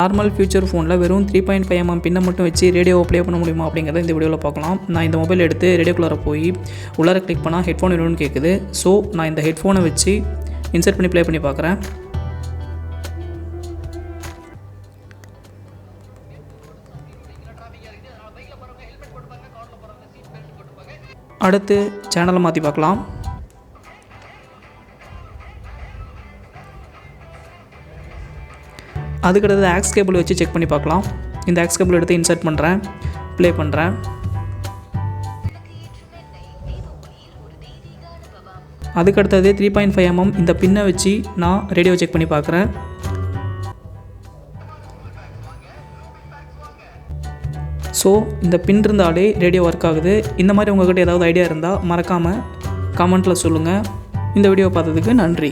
Normal future ஃபோனில் வெறும் 3.5 mm பின்னை மட்டும் வச்சு ரேடியோவை ப்ளே பண்ண முடியுமா அப்படிங்கிறத இந்த வீடியோவில் பார்க்கலாம். நான் இந்த மொபைல் எடுத்து ரேடியோக்குள்ளார போய் உள்ளார கிளிக் பண்ணால் ஹெட்ஃபோன் வேணும்னு கேட்குது. ஸோ நான் இந்த ஹெட்ஃபோனை வச்சு இன்சர்ட் பண்ணி ப்ளே பண்ணி பார்க்குறேன். அடுத்து சேனலை மாற்றி பார்க்கலாம். அதுக்கடுத்து ஆக்ஸ் கேபிள் வச்சு செக் பண்ணி பார்க்கலாம். இந்த ஆக்ஸ் கேபிள் எடுத்து இன்சர்ட் பண்ணுறேன், ப்ளே பண்ணுறேன். அதுக்கடுத்தது 3.5 mm இந்த பின்னை வச்சு நான் ரேடியோ செக் பண்ணி பார்க்குறேன். ஸோ இந்த பின் இருந்தாலே ரேடியோ ஒர்க் ஆகுது. இந்த மாதிரி உங்கள்கிட்ட ஏதாவது ஐடியா இருந்தால் மறக்காமல் கமெண்ட்டில் சொல்லுங்கள். இந்த வீடியோ பார்த்ததுக்கு நன்றி.